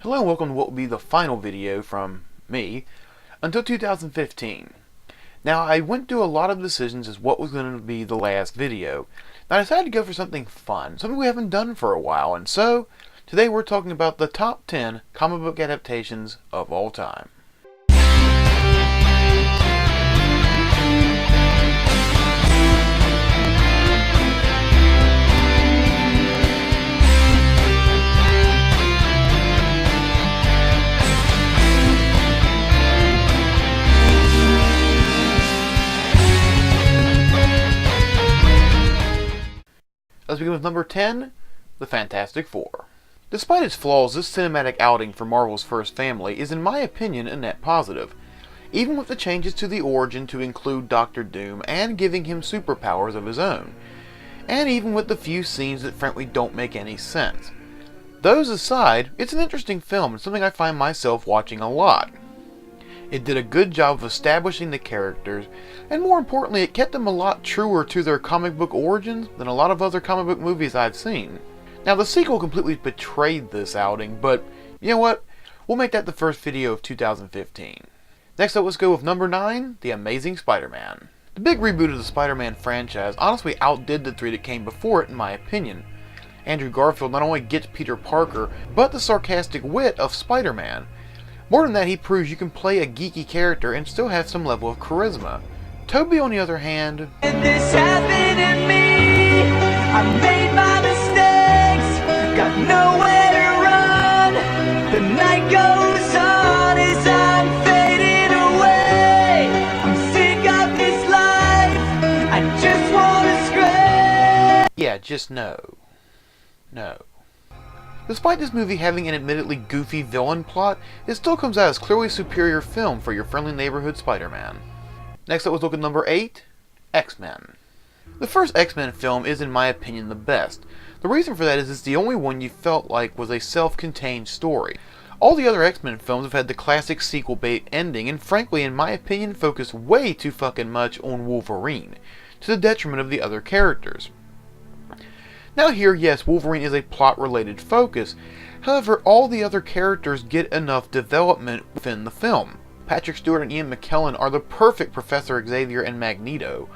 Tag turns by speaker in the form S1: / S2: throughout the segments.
S1: Hello and welcome to what will be the final video from me until 2015. Now I went through a lot of decisions as what was going to be the last video. Now I decided to go for something fun, something we haven't done for a while, and so today we're talking about the top 10 comic book adaptations of all time. Let's begin with number 10, The Fantastic Four. Despite its flaws, this cinematic outing for Marvel's first family is in my opinion a net positive, even with the changes to the origin to include Doctor Doom and giving him superpowers of his own, and even with the few scenes that frankly don't make any sense. Those aside, it's an interesting film and something I find myself watching a lot. It did a good job of establishing the characters, and more importantly, it kept them a lot truer to their comic book origins than a lot of other comic book movies I've seen. Now, the sequel completely betrayed this outing, but you know what? We'll make that the first video of 2015. Next up, let's go with number 9, The Amazing Spider-Man. The big reboot of the Spider-Man franchise honestly outdid the three that came before it in my opinion. Andrew Garfield not only gets Peter Parker, but the sarcastic wit of Spider-Man. More than that, he proves you can play a geeky character and still have some level of charisma. Tobey, on the other hand,
S2: This happened to me. I made my mistakes, got nowhere to run. The night goes on as I'm fading away. I'm sick of this life, I just wanna scream.
S1: yeah, just no. No. Despite this movie having an admittedly goofy villain plot, it still comes out as clearly a superior film for your friendly neighborhood Spider-Man. Next up, let's look at number 8, X-Men. The first X-Men film is in my opinion the best. The reason for that is it's the only one you felt like was a self-contained story. All the other X-Men films have had the classic sequel bait ending and frankly in my opinion focus way too fucking much on Wolverine, to the detriment of the other characters. Now here, yes, Wolverine is a plot-related focus. However, all the other characters get enough development within the film. Patrick Stewart and Ian McKellen are the perfect Professor Xavier and Magneto.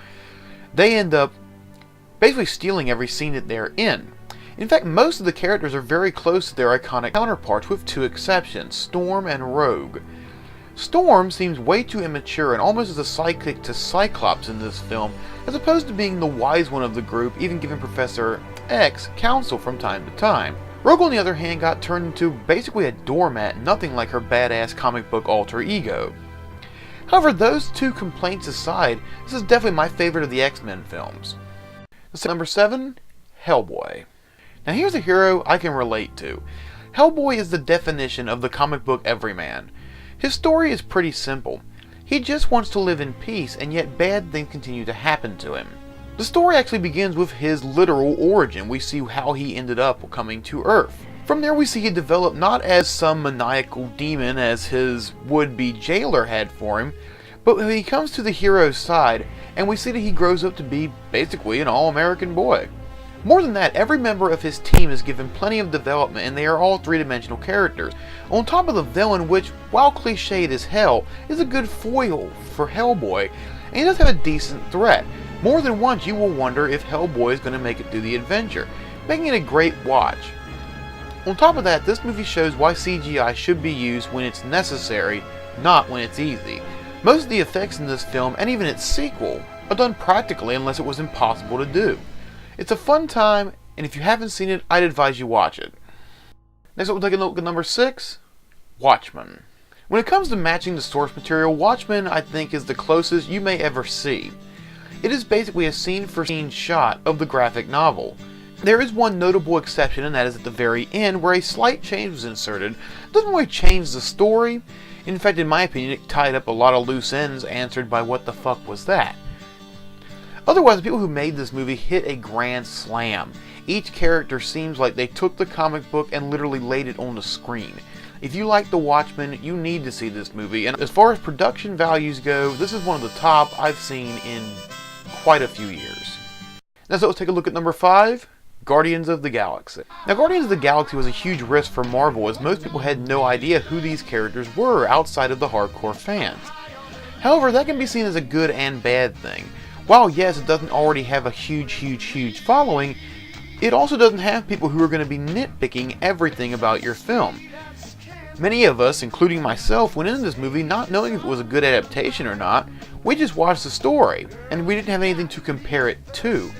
S1: They end up basically stealing every scene that they're in. In fact, most of the characters are very close to their iconic counterparts with two exceptions, Storm and Rogue. Storm seems way too immature and almost as a sidekick to Cyclops in this film, as opposed to being the wise one of the group, even giving Professor X counsel from time to time. Rogue, on the other hand, got turned into basically a doormat, nothing like her badass comic book alter ego. However, those two complaints aside, this is definitely my favorite of the X-Men films. Number 7, Hellboy. Now here's a hero I can relate to. Hellboy is the definition of the comic book everyman. His story is pretty simple. He just wants to live in peace, and yet bad things continue to happen to him. The story actually begins with his literal origin. We see how he ended up coming to Earth. From there we see he developed not as some maniacal demon as his would-be jailer had for him, but when he comes to the hero's side, and we see that he grows up to be basically an all-American boy. More than that, every member of his team is given plenty of development and they are all three-dimensional characters. On top of the villain, which, while cliched as hell, is a good foil for Hellboy, and he does have a decent threat. More than once you will wonder if Hellboy is going to make it through the adventure, making it a great watch. On top of that, this movie shows why CGI should be used when it's necessary, not when it's easy. Most of the effects in this film, and even its sequel, are done practically unless it was impossible to do. It's a fun time, and if you haven't seen it, I'd advise you watch it. Next up, we'll take a look at number 6, Watchmen. When it comes to matching the source material, Watchmen, I think, is the closest you may ever see. It is basically a scene-for-scene shot of the graphic novel. There is one notable exception, and that is at the very end, where a slight change was inserted. It doesn't really change the story. In fact, in my opinion, it tied up a lot of loose ends answered by what the fuck was that. Otherwise, the people who made this movie hit a grand slam. Each character seems like they took the comic book and literally laid it on the screen. If you like The Watchmen, you need to see this movie, and as far as production values go, this is one of the top I've seen in quite a few years. Now, so let's take a look at number 5, Guardians of the Galaxy. Now, Guardians of the Galaxy was a huge risk for Marvel, as most people had no idea who these characters were outside of the hardcore fans. However, that can be seen as a good and bad thing. While yes, it doesn't already have a huge following, it also doesn't have people who are going to be nitpicking everything about your film. Many of us, including myself, went into this movie not knowing if it was a good adaptation or not. We just watched the story, and we didn't have anything to compare it to.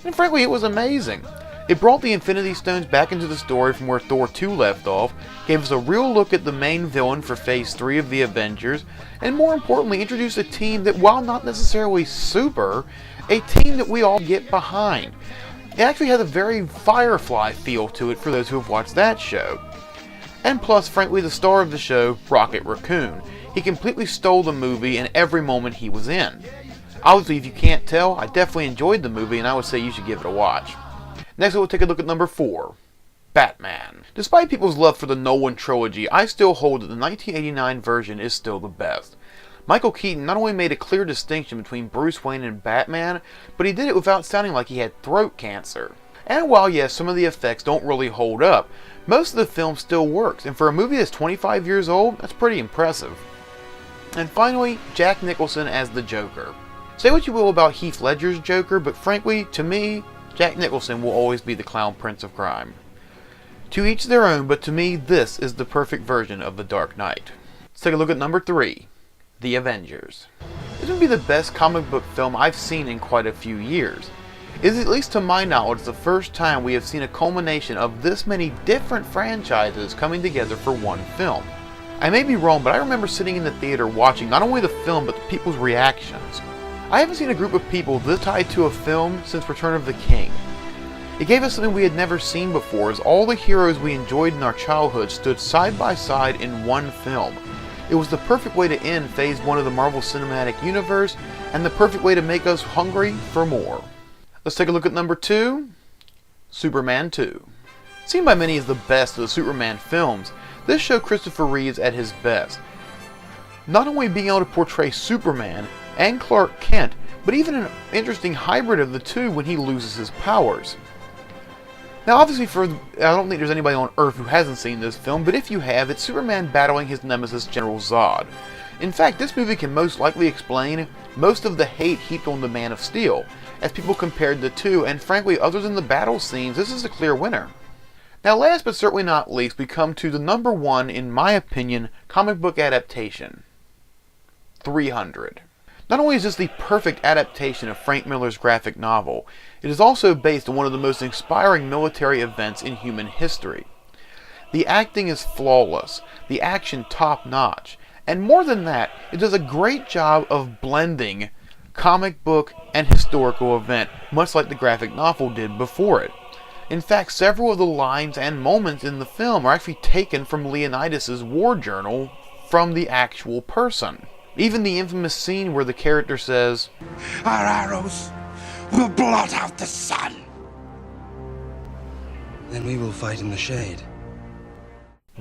S1: And frankly, it was amazing. It brought the Infinity Stones back into the story from where Thor 2 left off, gave us a real look at the main villain for Phase 3 of the Avengers, and more importantly, introduced a team that, while not necessarily super, a team that we all get behind. It actually has a very Firefly feel to it for those who have watched that show. And plus, frankly, the star of the show, Rocket Raccoon. He completely stole the movie and every moment he was in. Obviously, if you can't tell, I definitely enjoyed the movie and I would say you should give it a watch. Next, we'll take a look at number 4, Batman. Despite people's love for the Nolan trilogy, I still hold that the 1989 version is still the best. Michael Keaton not only made a clear distinction between Bruce Wayne and Batman, but he did it without sounding like he had throat cancer. And while yes, some of the effects don't really hold up, most of the film still works, and for a movie that's 25 years old, that's pretty impressive. And finally, Jack Nicholson as the Joker. Say what you will about Heath Ledger's Joker, but frankly, to me, Jack Nicholson will always be the clown prince of crime. To each their own, but to me, this is the perfect version of The Dark Knight. Let's take a look at number 3, The Avengers. This would be the best comic book film I've seen in quite a few years. It is, at least to my knowledge, the first time we have seen a culmination of this many different franchises coming together for one film. I may be wrong, but I remember sitting in the theater watching not only the film, but the people's reactions. I haven't seen a group of people this tied to a film since Return of the King. It gave us something we had never seen before, as all the heroes we enjoyed in our childhood stood side by side in one film. It was the perfect way to end Phase 1 of the Marvel Cinematic Universe, and the perfect way to make us hungry for more. Let's take a look at number 2, Superman 2. Seen by many as the best of the Superman films, this showed Christopher Reeves at his best. Not only being able to portray Superman and Clark Kent, but even an interesting hybrid of the two when he loses his powers. Now obviously I don't think there's anybody on Earth who hasn't seen this film, but if you have, it's Superman battling his nemesis General Zod. In fact, this movie can most likely explain most of the hate heaped on the Man of Steel, as people compared the two, and frankly, other than the battle scenes, this is a clear winner. Now last but certainly not least, we come to the number 1, in my opinion, comic book adaptation, 300. Not only is this the perfect adaptation of Frank Miller's graphic novel, it is also based on one of the most inspiring military events in human history. The acting is flawless, the action top-notch, and more than that, it does a great job of blending comic book and historical event, much like the graphic novel did before it. In fact, several of the lines and moments in the film are actually taken from Leonidas' war journal from the actual person. Even the infamous scene where the character says,
S3: "Our arrows will blot out the sun." Then we will fight in the shade.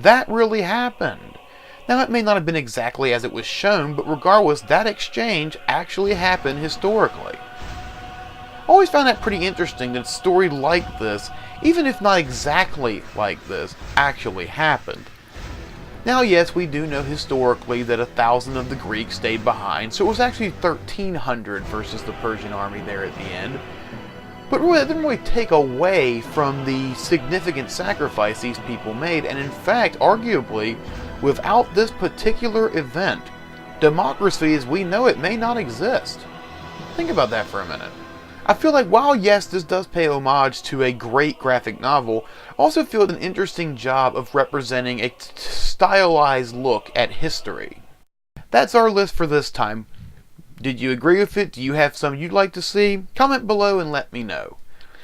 S1: that really happened. Now, it may not have been exactly as it was shown, but regardless, that exchange actually happened historically. I always found that pretty interesting that a story like this, even if not exactly like this, actually happened. Now yes, we do know historically that 1,000 of the Greeks stayed behind, so it was actually 1,300 versus the Persian army there at the end. But really, that didn't really take away from the significant sacrifice these people made, and in fact, arguably, without this particular event, democracy as we know it may not exist. Think about that for a minute. I feel like while yes, this does pay homage to a great graphic novel, I also feel it's an interesting job of representing a stylized look at history. That's our list for this time. Did you agree with it? Do you have some you'd like to see? Comment below and let me know.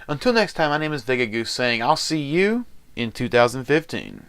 S1: Until next time, my name is Vega Goose saying I'll see you in 2015.